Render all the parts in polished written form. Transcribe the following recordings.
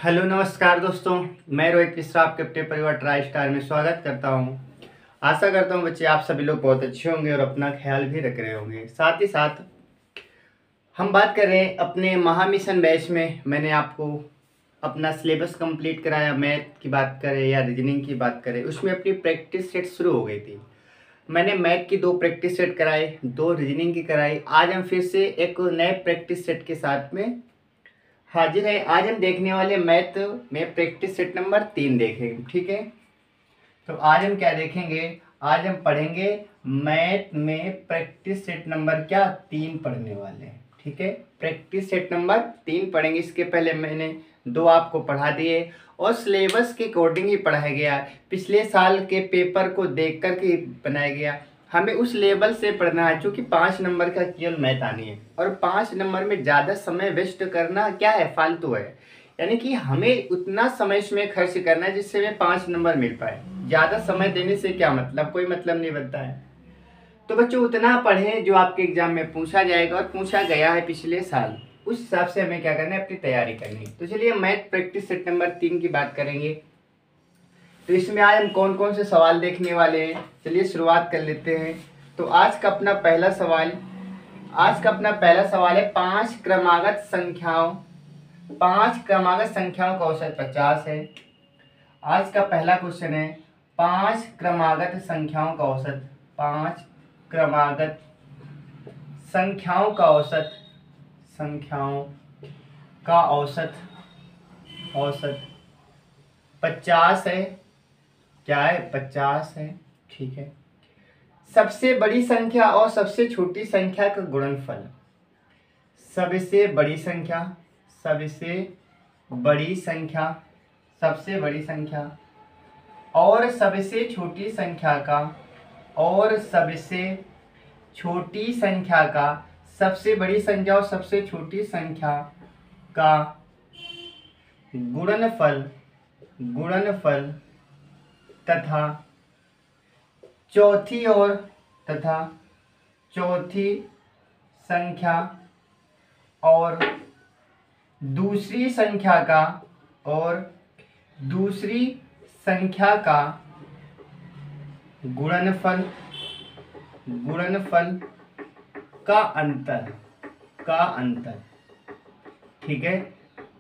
Hello नमस्कार दोस्तों। मैं रोहित मिश्रा आपके अपने परिवार ट्राई स्टार में स्वागत करता हूं। आशा करता हूं बच्चे आप सभी लोग बहुत अच्छे होंगे और अपना ख्याल भी रख रहे होंगे। साथ ही साथ हम बात कर रहे हैं अपने महामिशन बैच में। मैंने आपको अपना सिलेबस कंप्लीट कराया। मैथ की बात करें या रीजनिंग की बात करें, उसमें अपनी प्रैक्टिस सेट शुरू हो गई थी। मैंने मैथ की 2 प्रैक्टिस सेट कराई, 2 रीजनिंग की कराई। आज हम फिर से एक नए प्रैक्टिस सेट के साथ में हाजिर है। आज हम देखने वाले मैथ में प्रैक्टिस सेट नंबर 3 देखेंगे। ठीक है, तो आज हम क्या देखेंगे? आज हम पढ़ेंगे मैथ में प्रैक्टिस सेट नंबर 3 पढ़ने वाले हैं। ठीक है, प्रैक्टिस सेट नंबर 3 पढ़ेंगे। इसके पहले मैंने 2 आपको पढ़ा दिए और सिलेबस के अकॉर्डिंग ही पढ़ाया गया। पिछले साल के पेपर को देख कर के बनाया गया। हमें उस लेवल से पढ़ना है, क्योंकि 5 नंबर का केवल मैथ आनी है और 5 नंबर में ज़्यादा समय वेस्ट करना क्या है, फालतू है। यानी कि हमें उतना समय इसमें खर्च करना है जिससे हमें 5 नंबर मिल पाए। ज़्यादा समय देने से क्या मतलब, कोई मतलब नहीं बनता है। तो बच्चों उतना पढ़ें जो आपके एग्जाम में पूछा जाएगा और पूछा गया है पिछले साल। उस हिसाब से हमें क्या करना है, अपनी तैयारी करनी है। तो चलिए मैथ प्रैक्टिस सेट नंबर 3 की बात करेंगे। तो इसमें आज हम कौन कौन से सवाल देखने वाले हैं, चलिए शुरुआत कर लेते हैं। तो आज का अपना पहला सवाल है 5 क्रमागत संख्याओं का औसत 50 है। आज का पहला क्वेश्चन है 5 क्रमागत संख्याओं का औसत। 5 क्रमागत संख्याओं का औसत 50 है। क्या है? 50 है। ठीक है, सबसे बड़ी संख्या और सबसे छोटी संख्या का गुणनफल। सबसे बड़ी संख्या और सबसे छोटी संख्या का सबसे बड़ी संख्या और सबसे छोटी संख्या का गुणनफल तथा चौथी संख्या और दूसरी संख्या का गुणनफल का अंतर। ठीक है,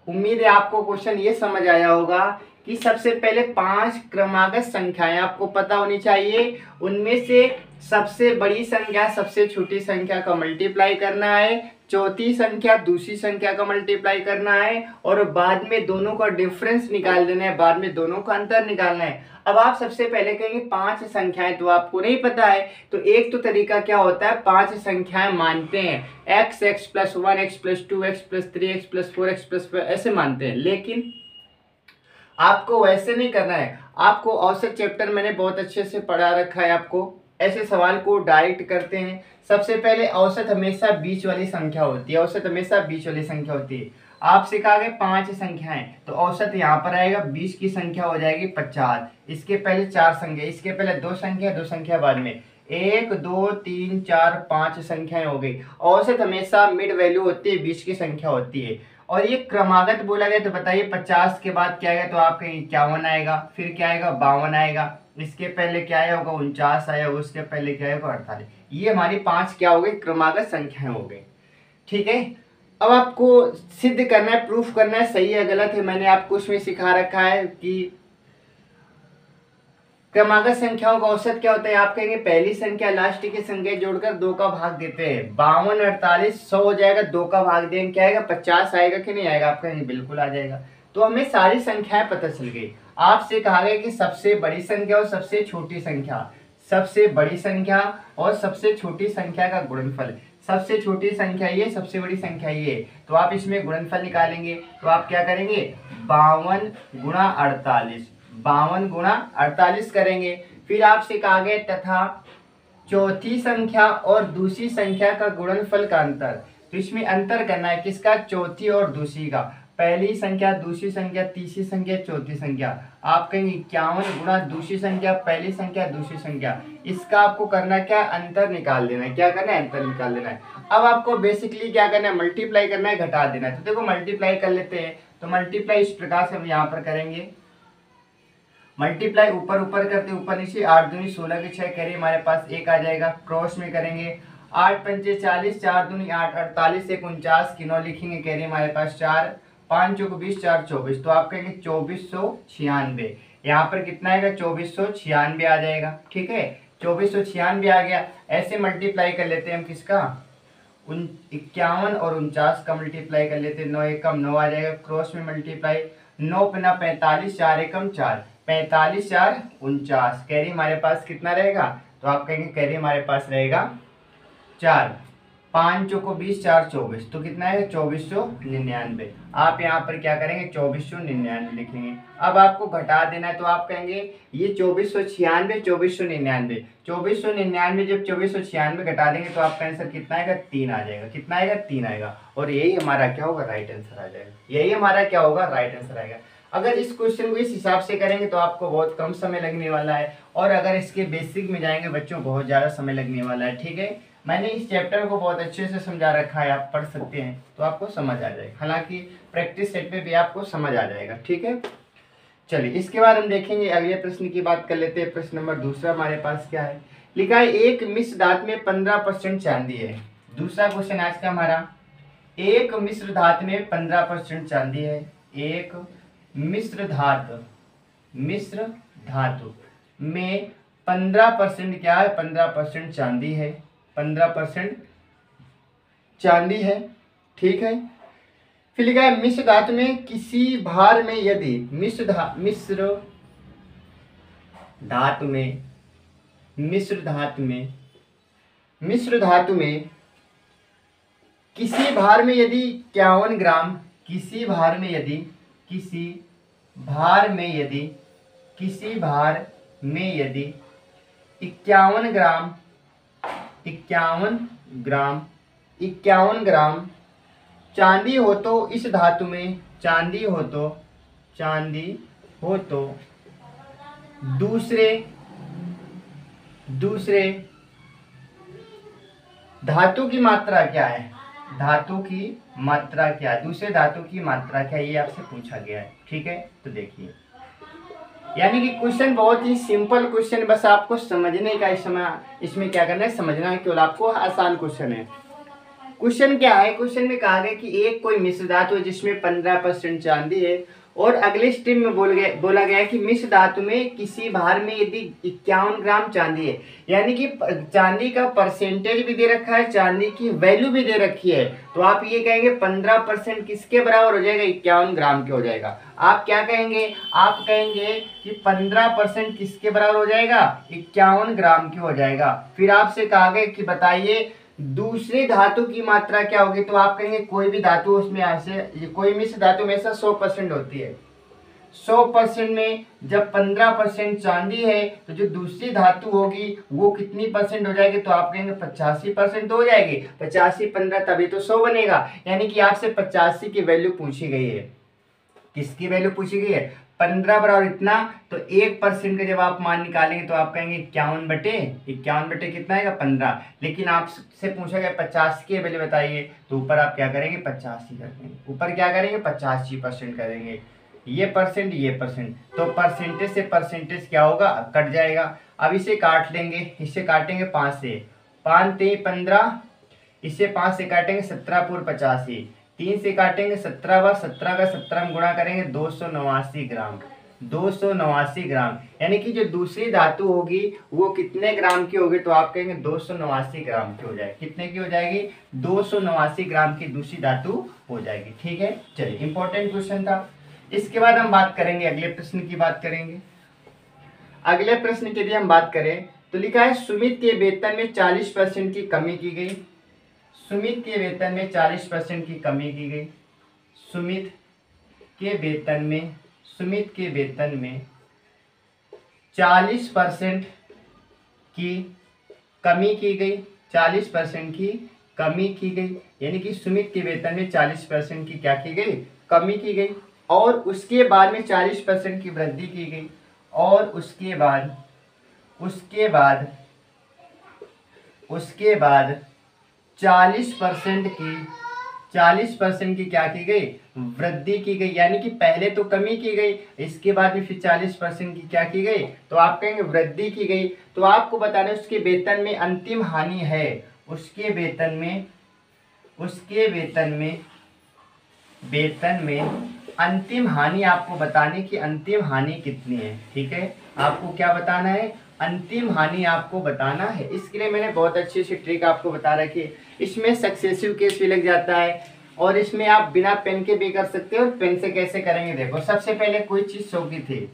उम्मीद है आपको क्वेश्चन ये समझ आया होगा कि सबसे पहले 5 क्रमागत संख्याएं आपको पता होनी चाहिए। उनमें से सबसे बड़ी संख्या सबसे छोटी संख्या का मल्टीप्लाई करना है, चौथी संख्या दूसरी संख्या का मल्टीप्लाई करना है और बाद में दोनों का डिफरेंस निकाल देना है, बाद में दोनों का अंतर निकालना है। अब आप सबसे पहले कहेंगे 5 संख्याएं तो आपको नहीं पता है, तो एक तो तरीका क्या होता है, 5 संख्याएं मानते हैं, x + 1 x + 2 x + 3 x + 4 x + 5 ऐसे मानते हैं। लेकिन आपको वैसे नहीं करना है। आपको औसत चैप्टर मैंने बहुत अच्छे से पढ़ा रखा है। आपको ऐसे सवाल को डायरेक्ट करते हैं। सबसे पहले औसत हमेशा बीच वाली संख्या होती है। आपसे कहा गया 5 संख्याएं, तो औसत यहाँ पर आएगा, बीच की संख्या हो जाएगी 50। इसके पहले 4 संख्या, इसके पहले 2 संख्या बाद में 1 2 3 4 5 संख्याएं हो गई। औसत हमेशा मिड वैल्यू होती है, बीच की संख्या होती है। और ये क्रमागत बोला गया, तो बताइए 50 के बाद क्या आएगा, तो आपका 51 आएगा, फिर क्या आएगा 52 आएगा, इसके पहले क्या आया होगा 49 आया, उसके पहले क्या आएगा 48। ये हमारी 5 क्या हो गई, क्रमागत संख्याएं हो गई। ठीक है, अब आपको सिद्ध करना है, प्रूफ करना है सही है गलत है। मैंने आपको उसमें सिखा रखा है कि क्रमागत संख्याओं का औसत क्या होता है। आप कहेंगे पहली संख्या लास्ट की संख्या जोड़कर 2 का भाग देते हैं, 52 48 100 हो जाएगा, 2 का भाग देंगे क्या आएगा 50 आएगा कि नहीं आएगा, आप कहेंगे बिल्कुल आ जाएगा। तो हमें सारी संख्याएं पता चल गई। आपसे कहा गया कि सबसे बड़ी संख्या और सबसे छोटी संख्या का गुणनफल। सबसे छोटी संख्या ये, सबसे बड़ी संख्या ये, तो आप इसमें गुणनफल निकालेंगे। तो आप क्या करेंगे 52 गुणा 48 करेंगे। फिर आपसे कहा गया तथा चौथी संख्या और दूसरी संख्या का गुणनफल का अंतर। तो इसमें अंतर करना है, किसका, चौथी और दूसरी का। पहली संख्या दूसरी संख्या तीसरी संख्या चौथी संख्या। आप कहेंगे 51 गुणा दूसरी संख्या पहली संख्या दूसरी संख्या। इसका आपको करना क्या, अंतर निकाल देना है। क्या करना है, अंतर निकाल देना है। अब आपको बेसिकली क्या करना है, मल्टीप्लाई करना है, घटा देना है। तो देखो मल्टीप्लाई कर लेते हैं। तो मल्टीप्लाई इस प्रकार से हम यहाँ पर करेंगे, मल्टीप्लाई ऊपर ऊपर करते ऊपर नीचे, 8 दूनी 16 के 6 करिए हमारे पास 1 आ जाएगा। क्रॉस में करेंगे 8 पंचे 40, 4 दूनी 8, 48 1 49 की 9 लिखेंगे, करिए हमारे पास 4, 5 चौक 20, 4 24, तो आप कहेंगे 2496। यहाँ पर कितना आएगा, 2496 आ जाएगा। ठीक है, 2496 आ गया। ऐसे मल्टीप्लाई कर लेते हैं हम किसका, 51 और 49 का मल्टीप्लाई कर लेते हैं। 9 एकम 9 आ जाएगा। क्रॉस में मल्टीप्लाई 9 पन्ना 45, 4 एकम 4, 45 4 49, कैरी हमारे पास कितना रहेगा, तो आप कहेंगे कैरी हमारे पास रहेगा 4, 5 चौको 20, 4 24, तो कितना है 2499। आप यहाँ पर क्या करेंगे 2499 लिखेंगे। अब आपको घटा देना है, तो आप कहेंगे ये 2496, 2499, 2499 जब 2496 घटा देंगे तो आपका आंसर कितना आएगा, 3 आ जाएगा। कितना आएगा, 3 आएगा। और यही हमारा क्या होगा, राइट आंसर आ जाएगा। यही हमारा क्या होगा, राइट आंसर आएगा। अगर इस क्वेश्चन को इस हिसाब से करेंगे तो आपको बहुत कम समय लगने वाला है, और अगर इसके बेसिक में जाएंगे बच्चों बहुत ज़्यादा समय लगने वाला है। ठीक है, मैंने इस चैप्टर को बहुत अच्छे से समझा रखा है, आप पढ़ सकते हैं तो आपको समझ आ जाएगा। हालांकि प्रैक्टिस सेट पे भी आपको समझ आ जाएगा। ठीक है, चलिए इसके बाद हम देखेंगे अगले प्रश्न की बात कर लेते हैं। प्रश्न नंबर दूसरा हमारे पास क्या है, लिखा है एक मिश्र धातु में 15% चांदी है। दूसरा क्वेश्चन आज का हमारा, एक मिश्र धातु में 15% चांदी है। एक मिश्र धातु में 15% क्या है, 15% चांदी है, 15% चांदी है। ठीक है, फिर लिखा है मिश्र धातु में किसी भार में यदि मिश्र धातु में किसी भार में यदि 51 ग्राम, किसी भार में यदि 51 ग्राम चांदी हो तो इस धातु में चांदी हो तो दूसरे धातु की मात्रा क्या है, दूसरे धातु की मात्रा क्या है, ये आपसे पूछा गया है। ठीक है, तो देखिए यानी कि क्वेश्चन बहुत ही सिंपल क्वेश्चन, बस आपको समझने का इसमें क्या करना है, समझना है, केवल आपको आसान क्वेश्चन है। क्वेश्चन क्या है, क्वेश्चन में कहा गया कि एक कोई मिश्र धातु है जिसमें 15% चांदी है, और अगले स्टेप में बोला गया कि मिश्र धातु में किसी भार में यदि 51 ग्राम चांदी है, यानी कि चांदी का परसेंटेज भी दे रखा है, चांदी की वैल्यू भी दे रखी है। तो आप ये कहेंगे 15% किसके बराबर हो जाएगा, 51 ग्राम के हो जाएगा। आप क्या कहेंगे, आप कहेंगे कि 15% किसके बराबर हो जाएगा, 51 ग्राम के हो जाएगा। फिर आपसे कहा गया कि बताइए दूसरी धातु की मात्रा क्या होगी, तो आप कहेंगे कोई भी धातु उसमें ऐसे, कोई मिश्र धातु में ऐसा 100% होती है। 100% में जब 15% चांदी है तो जो दूसरी धातु होगी वो कितनी परसेंट हो जाएगी, तो आप कहेंगे 85% हो जाएगी। 85 15 तभी तो 100 बनेगा, यानी कि आपसे 85 की वैल्यू पूछी गई है। किसकी वैल्यू पूछी गई है, 15 बराबर इतना, तो 1% का जब आप मान निकालेंगे तो आप कहेंगे 51 बटे कितना आएगा, 15। लेकिन आपसे पूछा गया 50 की वैल्यू बताइए, तो ऊपर आप क्या करेंगे 85 कर देंगे, ऊपर क्या करेंगे 85% करेंगे। ये परसेंट, तो परसेंटेज से परसेंटेज क्या होगा, कट जाएगा। अब इसे काट लेंगे, इसे काटेंगे 5 से, 5 3 15, इसे 5 से काटेंगे 17 पूर्व 85, 3 से काटेंगे 17 व 17 का 17 में गुणा करेंगे 289 ग्राम, 289 ग्राम। यानी कि जो दूसरी धातु होगी वो कितने ग्राम की होगी, तो आप कहेंगे 289 ग्राम की हो जाएगी। कितने की हो जाएगी, 289 ग्राम की दूसरी धातु हो जाएगी। ठीक है, चलिए इंपॉर्टेंट क्वेश्चन था। इसके बाद हम बात करेंगे, अगले प्रश्न की बात करेंगे। अगले प्रश्न के लिए हम बात करें तो लिखा है सुमित के वेतन में 40% की कमी की गई। सुमित के वेतन में 40% की कमी की गई। सुमित के वेतन में 40% की कमी की गई। 40% की कमी की गई, यानी कि सुमित के वेतन में 40% की क्या की गई, कमी की गई। और उसके बाद में 40% की वृद्धि की गई। और उसके बाद 40% की क्या की गई, वृद्धि की गई, यानी कि पहले तो कमी की गई, इसके बाद में फिर 40% की क्या की गई, तो आप कहेंगे वृद्धि की गई। तो आपको बताना है उसके वेतन में अंतिम हानि है, उसके वेतन में अंतिम हानि आपको बताने की अंतिम हानि कितनी है। ठीक है, आपको क्या बताना है, अंतिम हानि आपको बताना है। इसके लिए मैंने बहुत अच्छी सी ट्रिक आपको बता रखी है। इसमें सक्सेसिव केस भी लग जाता है और इसमें आप बिना पेन के भी कर सकते हो। पेन से कैसे करेंगे, देखो सबसे पहले कोई चीज 100 की थी,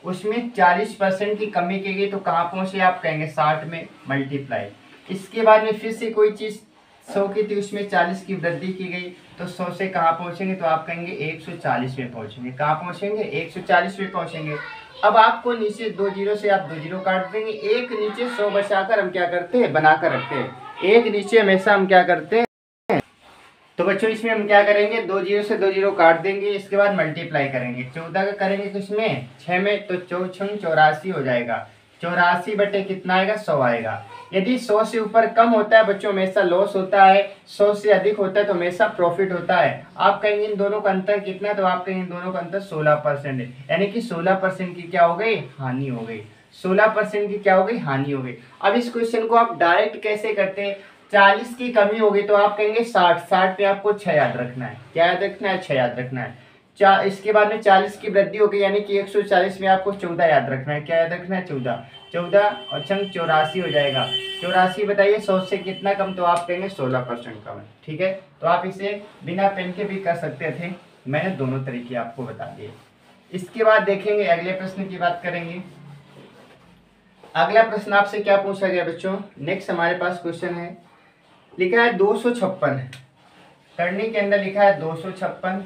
उसमें 40% की कमी की गई, तो कहाँ पहुंचे, आप कहेंगे 60 में मल्टीप्लाई। इसके बाद में फिर से कोई चीज 100 की थी, उसमें 40 की वृद्धि की गई, तो 100 से कहाँ पहुंचेंगे, तो आप कहेंगे 140 में पहुंचेंगे। कहाँ पहुंचेंगे, 140 में पहुंचेंगे। अब आपको नीचे 2 जीरो से आप 2 जीरो काट देंगे, एक नीचे 100 बचाकर हम क्या करते हैं, बनाकर रखते हैं। एक नीचे हमेशा हम क्या करते हैं, तो बच्चों इसमें हम क्या करेंगे, 2 जीरो से 2 जीरो काट देंगे, इसके बाद मल्टीप्लाई करेंगे। 14 का करेंगे तो इसमें 6 में, तो 4 84 हो जाएगा। 84 बटे कितना आएगा, 100 आएगा। यदि 100 से ऊपर कम होता है बच्चों हमेशा लॉस होता है, 100 से अधिक होता है तो हमेशा प्रॉफिट होता है। आप कहेंगे इन दोनों का अंतर कितना, तो आप कहेंगे इन दोनों का अंतर 16% है, यानी कि 16% की क्या हो गई, हानि हो गई। 16% की क्या हो गई, हानि हो गई। अब इस क्वेश्चन को आप डायरेक्ट कैसे करते हैं, 40 की कमी होगी तो आप कहेंगे 60 पे आपको 6 याद रखना है। क्या याद रखना है, 6 याद रखना है। इसके बाद में 40 की वृद्धि होगी, यानी कि 140 में आपको 14 याद रखना है। क्या याद रखना है, 14 और 84 हो जाएगा। 84 बताइए 100 से कितना कम, तो आप कहेंगे 16% कम है। ठीक है, तो आप इसे बिना पेन के भी कर सकते थे, मैंने दोनों तरीके आपको बता दिए। इसके बाद देखेंगे अगले प्रश्न की बात करेंगे। अगला प्रश्न आपसे क्या पूछा गया बच्चों, नेक्स्ट हमारे पास क्वेश्चन है, लिखा है 256, करने के अंदर लिखा है 256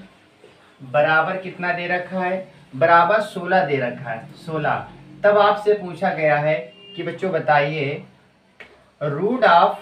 बराबर कितना दे रखा है, बराबर 16 दे रखा है, 16। तब आपसे पूछा गया है कि बच्चों बताइए रूट ऑफ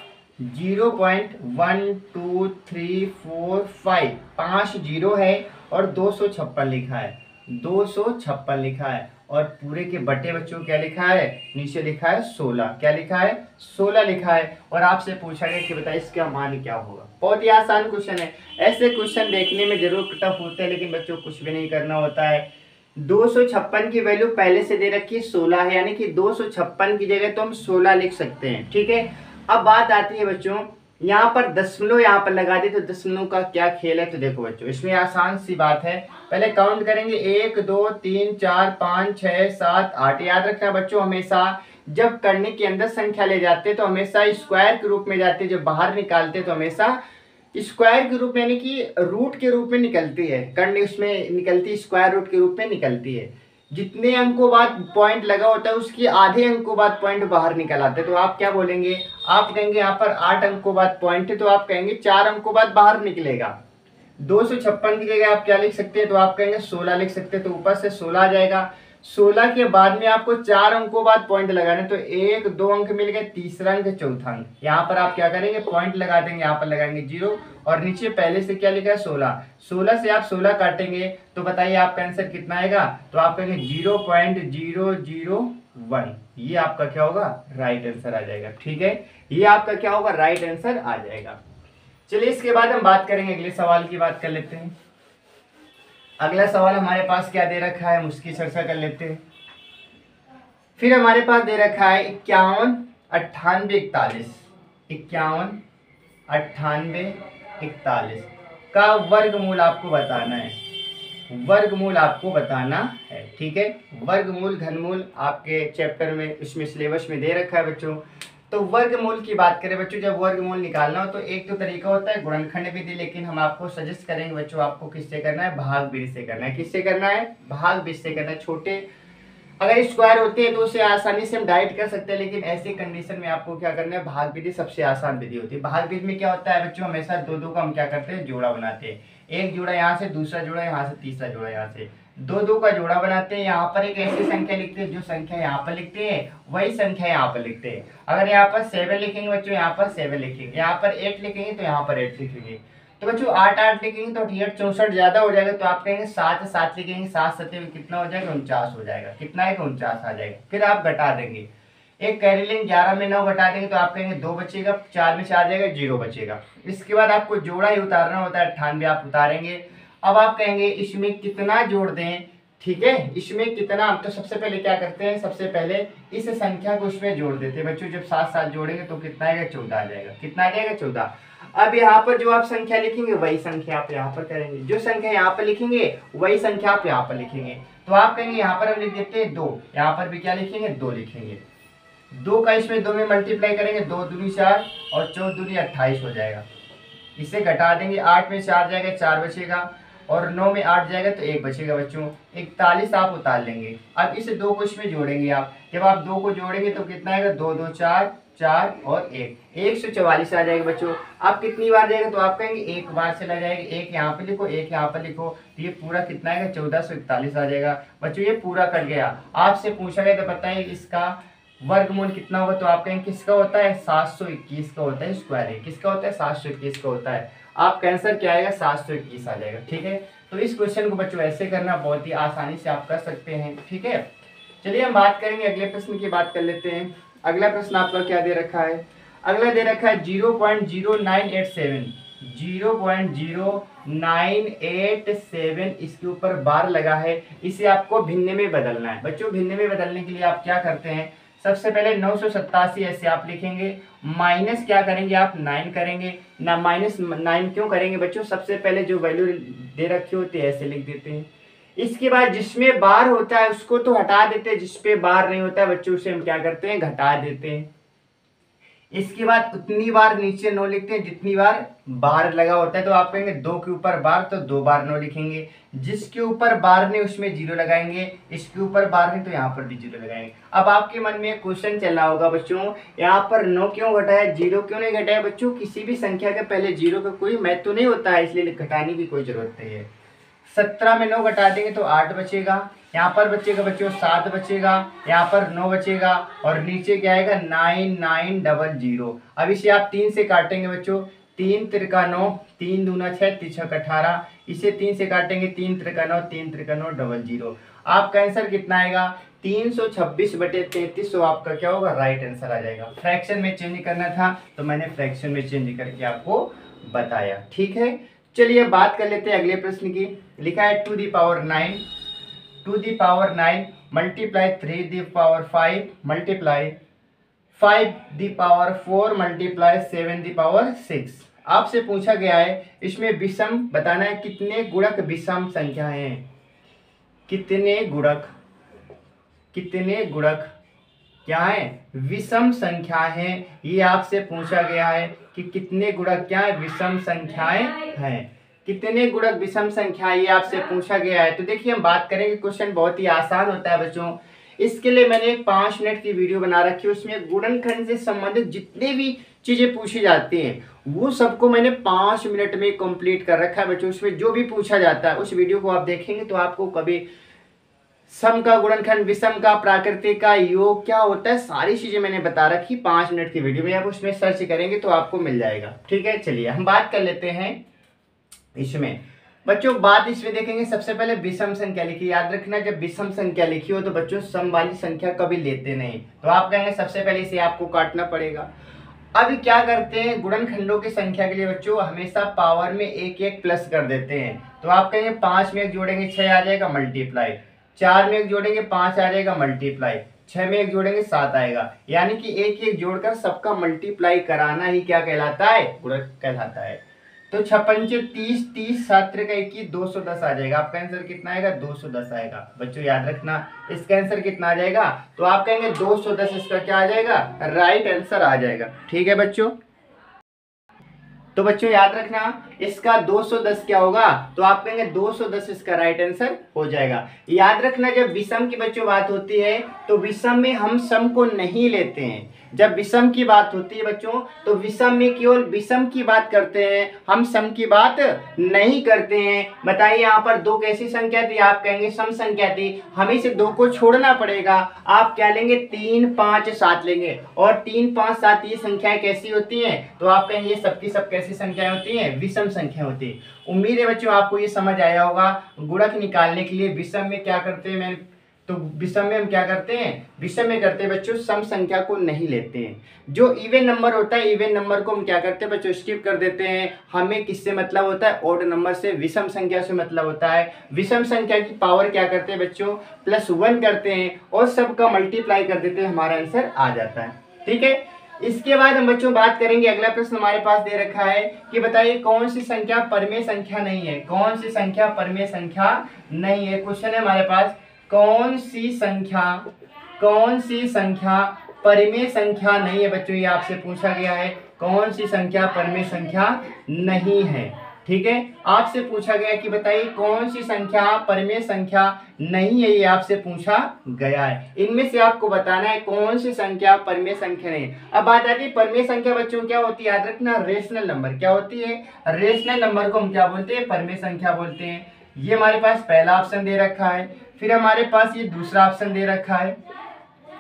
0.1234 5 जीरो है और 256 लिखा है, 256 लिखा है, और पूरे के बटे बच्चों क्या लिखा है, नीचे लिखा है 16। क्या लिखा है, 16 लिखा है। और आपसे पूछा गया कि बताइए इसका मान क्या होगा। बहुत ही आसान क्वेश्चन है, ऐसे क्वेश्चन देखने में जरूर टफ होते हैं लेकिन बच्चों कुछ भी नहीं करना होता है। 256 की वैल्यू पहले से दे रखी है 16 है, यानी कि 256 की जगह तो हम 16 लिख सकते हैं। ठीक है, अब बात आती है बच्चों, यहाँ पर दशमलव यहाँ पर लगा दे तो दशमलव का क्या खेल है। तो देखो बच्चों इसमें आसान सी बात है, पहले काउंट करेंगे 1 2 3 4 5 6 7 8। याद रखना बच्चों हमेशा जब करने के अंदर संख्या ले जाते हैं तो हमेशा स्क्वायर के रूप में जाते हैं, जब बाहर निकालते हैं तो हमेशा स्क्वायर के रूप में यानी कि रूट के रूप में निकलती है, करने उसमें निकलती स्क्वायर रूट के रूप में निकलती है। जितने अंकों बाद पॉइंट लगा होता है उसकी आधे अंकों बाद पॉइंट बाहर निकल आते हैं। तो आप क्या बोलेंगे, आप कहेंगे यहाँ पर 8 अंकों बाद पॉइंट है तो आप कहेंगे 4 अंकों बाद बाहर निकलेगा। 256 की जगह आप क्या लिख सकते हैं, तो आप कहेंगे 16 लिख सकते हैं, तो ऊपर से 16 आ जाएगा। 16 के बाद में आपको 4 अंकों बाद पॉइंट लगाने, तो 1 2 अंक मिल गए, तीसरा अंक चौथा अंक। यहाँ पर आप क्या करेंगे, पॉइंट लगा देंगे, यहाँ पर लगाएंगे 0 और नीचे पहले से क्या लिखा है 16। 16 से आप 16 काटेंगे तो बताइए आपका आंसर कितना आएगा, तो आप कहेंगे 0.001। ये आपका क्या होगा, राइट आंसर आ जाएगा। ठीक है, ये आपका क्या होगा, राइट आंसर आ जाएगा। चलिए इसके बाद हम बात करेंगे, अगले सवाल की बात कर लेते हैं। अगला सवाल हमारे पास क्या दे रखा है, हम उसकी चर्चा कर लेते हैं। फिर हमारे पास दे रखा है 51 98 41, 51 98 41 का वर्गमूल आपको बताना है, वर्गमूल आपको बताना है। ठीक है, वर्गमूल घनमूल आपके चैप्टर में इसमें सिलेबस में दे रखा है बच्चों। तो वर्गमूल की बात करें बच्चों, जब वर्गमूल निकालना हो तो एक तो तरीका होता है गुणनखंड विधि, लेकिन हम आपको सजेस्ट करेंगे बच्चों आपको किससे करना है, भाग विधि से करना है। किससे करना है, भाग विधि से करना है। छोटे अगर स्क्वायर होते हैं तो उसे आसानी से हम डाइट कर सकते हैं, लेकिन ऐसी कंडीशन में आपको क्या करना है, भाग विधि सबसे आसान विधि होती है। भाग विधि में क्या होता है बच्चों, हमेशा दो दो का हम क्या करते हैं, जोड़ा बनाते हैं। एक जोड़ा यहाँ से, दूसरा जोड़ा यहाँ से, तीसरा जोड़ा यहाँ से, दो दो का जोड़ा बनाते हैं। यहाँ पर एक ऐसी संख्या लिखते हैं, जो संख्या यहाँ पर लिखते हैं वही संख्या यहाँ पर लिखते हैं। अगर यहाँ पर 7 लिखेंगे बच्चों, यहाँ पर 7 लिखेंगे, यहाँ पर 8 लिखेंगे तो यहाँ पर 8 लिखेंगे। तो बच्चों 8 8 लिखेंगे तो 8 64 ज्यादा हो जाएगा, तो आप कहेंगे 7 7 लिखेंगे, 7 7 कितना हो जाएगा, 49 हो जाएगा। कितना है, 49 आ जाएगा। फिर आप घटा देंगे, एक कैरी लेंगे, 11 में 9 घटा देंगे तो आप कहेंगे 2 बचेगा, 4 में 4 जाएगा 0 बचेगा। इसके बाद आपको जोड़ा ही उतारना होता है, 98 आप उतारेंगे। अब आप कहेंगे इसमें कितना जोड़ दें, ठीक है, इसमें कितना। तो सबसे पहले क्या करते हैं, सबसे पहले इस संख्या को उसमें जोड़ देते हैं बच्चों। जब साथ साथ जोड़ेंगे तो कितना आएगा, 14 आ जाएगा। कितना आ जाएगा, 14। अब यहाँ पर जो आप संख्या लिखेंगे वही संख्या आप यहाँ पर करेंगे, जो संख्या यहाँ पर लिखेंगे वही संख्या आप यहाँ पर लिखेंगे। तो आप कहेंगे यहाँ पर हम लिख देते हैं 2, यहाँ पर भी क्या लिखेंगे, 2 लिखेंगे। 2 का इसमें 2 में मल्टीप्लाई करेंगे, 2 दूनी 4 और 4 दूनी 28 हो जाएगा। इसे घटा देंगे, 8 में 4 जाएगा 4 बचेगा और 9 में 8 जाएगा तो 1 बचेगा बच्चों। 41 आप उतार लेंगे। अब इस 2 को इसमें जोड़ेंगे आप। जब आप 2 को जोड़ेंगे तो कितना आएगा, 2 2 4 4 और 1, 144 आ जाएगा बच्चों। आप कितनी बार जाएगा, तो आप कहेंगे एक बार चला जाएगा। एक यहाँ पे लिखो, एक यहाँ पर लिखो, तो ये पूरा कितना आएगा, 1441 आ जाएगा बच्चों। ये पूरा कट गया। आपसे पूछा गया तो बताइए इसका वर्गमूल कितना होगा, तो आप कहेंगे किसका होता है, 721 का होता है। स्क्वायर है किसका होता है, 721 का होता है। आपका आंसर क्या आएगा, 721 आ जाएगा। ठीक है, तो इस क्वेश्चन को बच्चों ऐसे करना बहुत ही आसानी से आप कर सकते हैं। ठीक है, चलिए हम बात करेंगे अगले प्रश्न की, बात कर लेते हैं। अगला प्रश्न आपका क्या दे रखा है, अगला दे रखा है 0.0987, 0.0987 इसके ऊपर बार लगा है। इसे आपको भिन्न में बदलना है बच्चों। भिन्न में बदलने के लिए आप क्या करते हैं, सबसे पहले 987 ऐसे आप लिखेंगे, माइनस क्या करेंगे आप, 9 करेंगे ना। माइनस 9 क्यों करेंगे बच्चों, सबसे पहले जो वैल्यू दे रखी होती है ऐसे लिख देते हैं। इसके बाद जिसमें बार होता है उसको तो हटा देते हैं, जिसपे बार नहीं होता है बच्चों उसे हम क्या करते हैं, घटा देते हैं। इसके बाद उतनी बार नीचे 9 लिखते हैं जितनी बार बार लगा होता है। तो आप कहेंगे 2 के ऊपर बार तो 2 बार 9 लिखेंगे। जिसके ऊपर बार नहीं उसमें 0 लगाएंगे, इसके ऊपर बार नहीं तो यहाँ पर भी 0 लगाएंगे। अब आपके मन में एक क्वेश्चन चल रहा होगा बच्चों, यहाँ पर 9 क्यों घटाया, 0 क्यों नहीं घटाया बच्चों। किसी भी संख्या के पहले 0 का कोई महत्व नहीं होता है, इसलिए घटाने की कोई जरूरत नहीं है। 17 में 9 घटा देंगे तो 8 बचेगा। यहाँ पर बचेगा बच्चों 7 बचेगा, यहाँ पर 9 बचेगा और नीचे क्या आएगा 9900। अब इसे आप 3 से काटेंगे बच्चों, 3 तिरका 9, 3 दूना 6, 3 छक 18। इसे 3 से काटेंगे, 3 तिरका 9, 3 तिरका 9 00। आपका आंसर कितना आएगा, 326/33। तो आपका क्या होगा, राइट आंसर आ जाएगा। फ्रैक्शन में चेंज करना था तो मैंने फ्रैक्शन में चेंज करके आपको बताया। ठीक है, चलिए बात कर लेते हैं अगले प्रश्न की। लिखा है 2 the power 9 multiply 3 the power 5 multiply 5 the power 4 multiply 7 the power 6। आपसे पूछा गया है इसमें विषम बताना है, कितने गुणक विषम संख्या हैं, कितने गुणक क्या है, विषम संख्या है। ये आपसे पूछा गया है कि कितने गुणक क्या है, विषम संख्याएं हैं। कितने गुणक विषम संख्या, ये आपसे पूछा गया है। तो देखिए हम बात करेंगे, क्वेश्चन बहुत ही आसान होता है बच्चों। इसके लिए मैंने एक 5 मिनट की वीडियो बना रखी है, उसमें गुणनखंड से संबंधित जितने भी चीजें पूछी जाती हैं वो सबको मैंने 5 मिनट में कंप्लीट कर रखा है बच्चों। उसमें जो भी पूछा जाता है उस वीडियो को आप देखेंगे तो आपको कभी सम का, गुणनखंड, विषम का, प्राकृतिक का, योग क्या होता है, सारी चीजें मैंने बता रखी 5 मिनट की वीडियो में। आप उसमें सर्च करेंगे तो आपको मिल जाएगा। ठीक है, चलिए हम बात कर लेते हैं इसमें बच्चों। बात इसमें देखेंगे, सबसे पहले विषम संख्या लिखी। याद रखना जब विषम संख्या लिखी हो तो बच्चों सम वाली संख्या कभी लेते नहीं। तो आप कहेंगे सबसे पहले इसे आपको काटना पड़ेगा। अब क्या करते हैं, गुणनखंडों की संख्या के लिए बच्चों हमेशा पावर में 1 प्लस कर देते हैं। तो आप कहेंगे 5 में 1 जोड़ेंगे 6 आ जाएगा मल्टीप्लाई, 4 में 1 जोड़ेंगे 5 आ जाएगा मल्टीप्लाई, 6 में 1 जोड़ेंगे 7 आएगा। यानी कि 1 जोड़कर सबका मल्टीप्लाई कराना ही क्या कहलाता है, गुणक कहलाता है। तो 56 30 30 7 का 21 210 आ जाएगा। आपका आंसर कितना आएगा, 210 आएगा बच्चों। याद रखना इसका आंसर कितना आ जाएगा, तो आप कहेंगे 210 इसका क्या आ जाएगा, राइट आंसर आ जाएगा। ठीक है बच्चों, तो बच्चों याद रखना इसका 210 क्या होगा, तो आप कहेंगे 210 इसका राइट आंसर हो जाएगा। याद रखना जब विषम की बच्चों बात होती है तो विषम में हम सम को नहीं लेते हैं। जब विषम की बात होती है बच्चों तो विषम में केवल विषम की बात करते हैं, हम सम की बात नहीं करते हैं। बताइए यहाँ पर 2 कैसी संख्या थी, आप कहेंगे सम संख्या थी, हमें से 2 को छोड़ना पड़ेगा। आप क्या लेंगे, 3 5 7 लेंगे। और 3 5 7 ये संख्याएं कैसी होती हैं, तो आप कहेंगे ये सबकी सब कैसी संख्याएं होती हैं, विषम संख्या होती है। उम्मीद है बच्चों आपको ये समझ आया होगा। गुणक निकालने के लिए विषम में क्या करते हैं, मैं तो विषम में हम क्या करते हैं, विषम में करते हैं बच्चों सम संख्या को नहीं लेते हैं। जो इवन नंबर होता है, इवन नंबर को हम क्या करते हैं बच्चों, स्किप कर देते हैं। हमें किससे मतलब होता है, ऑड नंबर से, विषम संख्या से मतलब होता है। विषम संख्या की पावर क्या करते हैं बच्चों, +1 करते हैं और सबका मल्टीप्लाई कर देते हैं, हमारा आंसर आ जाता है। ठीक है, इसके बाद हम बच्चों बात करेंगे, अगला प्रश्न हमारे पास दे रखा है कि बताइए कौन सी संख्या परमेय संख्या नहीं है, कौन सी संख्या परमेय संख्या नहीं है। क्वेश्चन है हमारे पास, कौन सी संख्या परमेय संख्या नहीं है बच्चों, ये आपसे पूछा गया है, कौन सी संख्या परमेय संख्या नहीं है। ठीक है, आपसे पूछा गया कि बताइए कौन सी संख्या परमेय संख्या नहीं है, ये आपसे पूछा गया है। इनमें से आपको बताना है कौन सी संख्या परमेय संख्या नहीं है। अब बात आती है परमेय संख्या बच्चों क्या होती है, याद रखना, रेशनल नंबर। क्या होती है, रेशनल नंबर को हम क्या बोलते हैं, परमेय संख्या बोलते हैं। ये हमारे पास पहला ऑप्शन दे रखा है, फिर हमारे पास ये दूसरा ऑप्शन दे रखा है,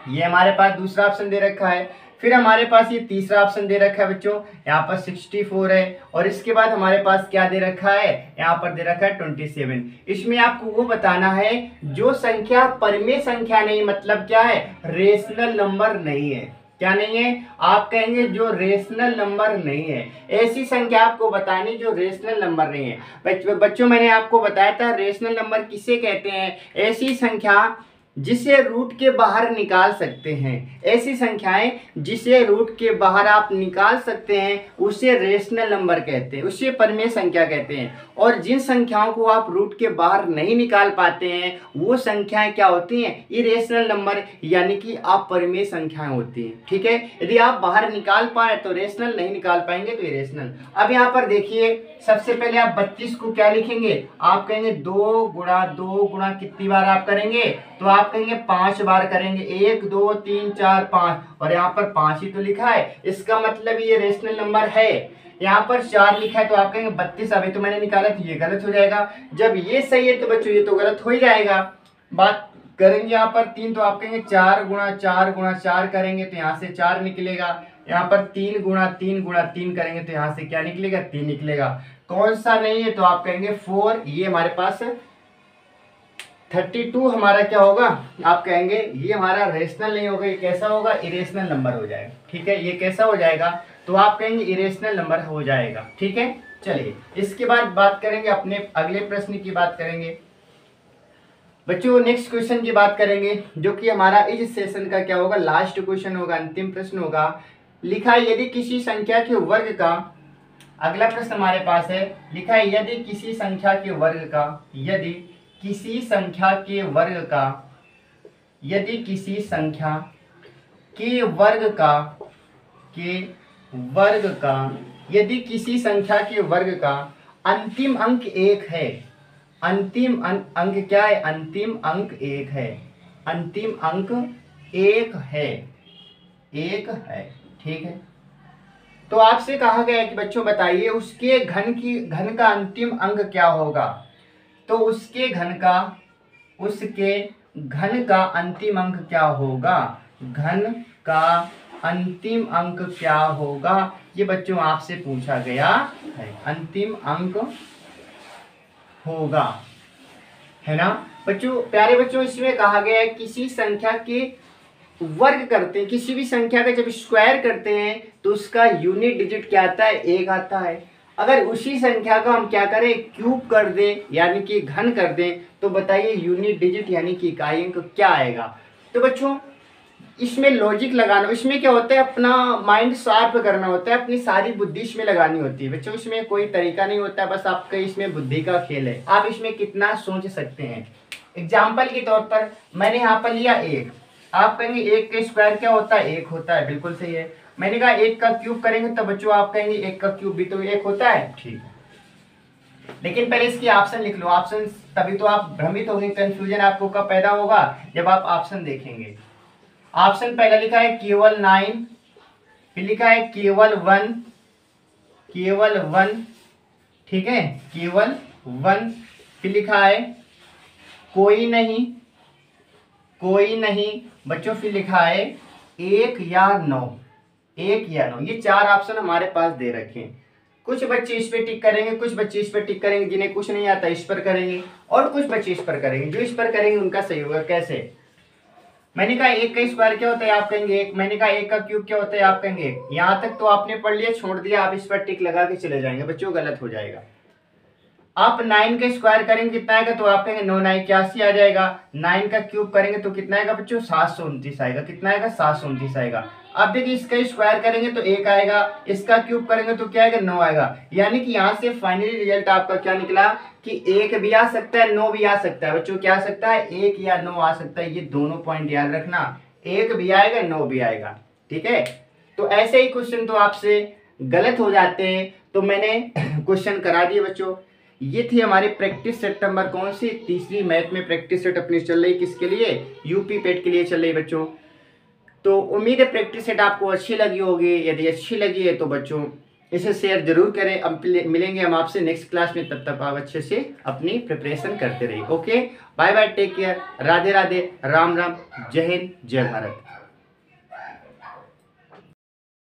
ये हमारे पास दूसरा ऑप्शन दे रखा है, फिर हमारे पास ये तीसरा ऑप्शन दे रखा है बच्चों, यहाँ पर 64 है, और इसके बाद हमारे पास क्या दे रखा है, यहाँ पर दे रखा है 27। इसमें आपको वो बताना है जो संख्या परमेय संख्या नहीं, मतलब क्या है, रेशनल नंबर नहीं है। क्या नहीं है, आप कहेंगे जो रेशनल नंबर नहीं है, ऐसी संख्या आपको बतानी जो रेशनल नंबर नहीं है। बच्चों मैंने आपको बताया था रेशनल नंबर किसे कहते हैं, ऐसी संख्या जिसे रूट के बाहर निकाल सकते हैं, ऐसी संख्याएं जिसे रूट के बाहर आप निकाल सकते हैं उसे रेशनल नंबर कहते हैं, उसे परमेय संख्या कहते हैं। और जिन संख्याओं को आप रूट के बाहर नहीं निकाल पाते हैं वो संख्याएं क्या होती हैं, इरेशनल नंबर, यानी कि आप परमेय संख्याएं होती हैं। ठीक है, यदि आप बाहर निकाल पाए तो रेशनल, नहीं निकाल पाएंगे तो इरेशनल। अब यहाँ पर देखिए, सबसे पहले आप 32 को क्या लिखेंगे, आप कहेंगे 2 गुणा कितनी बार आप करेंगे, तो आप कहेंगे 5 बार करेंगे, 1 2 3 4 5, और यहाँ पर 5 ही तो लिखा है, इसका मतलब ये रेशनल नंबर है। यहाँ पर 4 लिखा है तो आप कहेंगे 32, अभी तो मैंने निकाला तो ये गलत हो जाएगा। जब ये सही है तो बच्चों ये तो गलत हो ही जाएगा। बात करेंगे यहाँ पर 3, तो आप कहेंगे 4 गुणा 4 करेंगे तो यहाँ से 4 निकलेगा। यहाँ पर 3 गुणा 3 करेंगे तो यहाँ से क्या निकलेगा, 3 निकलेगा। कौन सा नहीं है, तो आप कहेंगे 4। ये हमारे पास 32 हमारा क्या होगा, आप कहेंगे ये हमारा रेशनल नहीं होगा, ये कैसा होगा, इरेशनल नंबर हो जाएगा। ठीक है, ये कैसा हो जाएगा, तो आप कहेंगे इरेशनल नंबर हो जाएगा। ठीक है, चलिए इसके बाद बात करेंगे अपने अगले प्रश्न की बात करेंगे बच्चों, नेक्स्ट क्वेश्चन की बात करेंगे जो कि हमारा इस सेशन का क्या होगा, लास्ट क्वेश्चन होगा, अंतिम प्रश्न होगा। लिखा है यदि किसी संख्या के वर्ग का, अगला प्रश्न हमारे पास है, लिखा है यदि किसी संख्या के वर्ग का, यदि किसी संख्या के वर्ग का, यदि किसी संख्या के वर्ग का, यदि किसी संख्या के वर्ग का अंतिम अंक 1 है, अंतिम अंक क्या है, अंतिम अंक 1 है, अंतिम अंक 1 है, 1 है। ठीक है, तो आपसे कहा गया है कि बच्चों बताइए उसके घन का अंतिम अंक क्या होगा, तो उसके घन का अंतिम अंक क्या होगा, घन का अंतिम अंक क्या होगा, ये बच्चों आपसे पूछा गया है, अंतिम अंक होगा, है ना बच्चों। प्यारे बच्चों, इसमें कहा गया है किसी संख्या के वर्ग करते हैं, किसी भी संख्या का जब स्क्वायर करते हैं तो उसका यूनिट डिजिट क्या आता है, 1 आता है। अगर उसी संख्या का हम क्या करें, क्यूब कर दें यानी कि घन कर दें, तो बताइए यूनिट डिजिट यानी कि इकाई अंक क्या आएगा। तो बच्चों इसमें लॉजिक लगाना, इसमें क्या होता है, अपना माइंड शार्प करना होता है, अपनी सारी बुद्धि इसमें लगानी होती है बच्चों। इसमें कोई तरीका नहीं होता, बस आपका इसमें बुद्धि का खेल है, आप इसमें कितना सोच सकते हैं। एग्जाम्पल के तौर पर मैंने यहाँ पर लिया 1, आप कहेंगे 1 का स्क्वायर क्या होता है, 1 होता है, बिल्कुल सही है। मैंने कहा 1 का क्यूब करेंगे तो बच्चों आप कहेंगे 1 का क्यूब भी तो 1 होता है, ठीक है। लेकिन पहले इसकी ऑप्शन लिख लो, ऑप्शन, तभी तो आप भ्रमित होंगे, कंफ्यूजन आपको कब पैदा होगा, जब आप ऑप्शन देखेंगे। ऑप्शन पहला लिखा है केवल 9, फिर लिखा है केवल 1, ठीक है, केवल 1, फिर लिखा है कोई नहीं बच्चों, फिर लिखा है 1 या 9, 1 या 9। ये 4 ऑप्शन हमारे पास दे रखे हैं। कुछ बच्चे इस पे टिक करेंगे, कुछ बच्चे इस पे टिक करेंगे, जिन्हें कुछ नहीं आता इस पर करेंगे, और कुछ बच्चे इस पर करेंगे। जो इस पर करेंगे उनका सही होगा। कैसे? मैंने कहा 1 का स्क्वायर क्या होता है, आप कहेंगे 1। मैंने कहा 1 का क्यूब क्या होता है, आप कहेंगे 1। यहाँ तक तो आपने पढ़ लिया, छोड़ दिया, आप इस पर टिक लगा के चले जाएंगे। बच्चों गलत हो जाएगा। आप 9 का स्क्वायर करेंगे कितना आएगा, तो आप कहेंगे 9 9 81 आ जाएगा। 9 का क्यूब करेंगे तो कितना आएगा बच्चों, 729 आएगा। कितना आएगा, 729 आएगा। अब देखिए इसका स्क्वायर करेंगे तो 1 आएगा, इसका क्यूब करेंगे तो क्या आएगा, 9 आएगा। यानी कि यहाँ से फाइनली रिजल्ट आपका क्या निकला कि 1 भी आ सकता है, 9 भी आ सकता है। बच्चों क्या आ सकता है, 1 या 9 आ सकता है। ये दोनों पॉइंट याद रखना, 1 भी आएगा, 9 भी आएगा। ठीक है, तो ऐसे ही क्वेश्चन तो आपसे गलत हो जाते हैं, तो मैंने क्वेश्चन करा दिए बच्चों। ये थी हमारी प्रैक्टिस सेट नंबर कौन सी, तीसरी मैथ में प्रैक्टिस सेट अपनी चल रही, किसके लिए, यूपी पेट के लिए चल रही बच्चों। तो उम्मीद है प्रैक्टिस सेट आपको अच्छी लगी होगी। यदि अच्छी लगी है तो बच्चों इसे शेयर जरूर करें। अब मिलेंगे हम आपसे नेक्स्ट क्लास में, तब तक आप अच्छे से अपनी प्रिपरेशन करते रहिए। Okay, bye bye, take care, Radhe Radhe, Ram Ram, जय हिंद, जय भारत।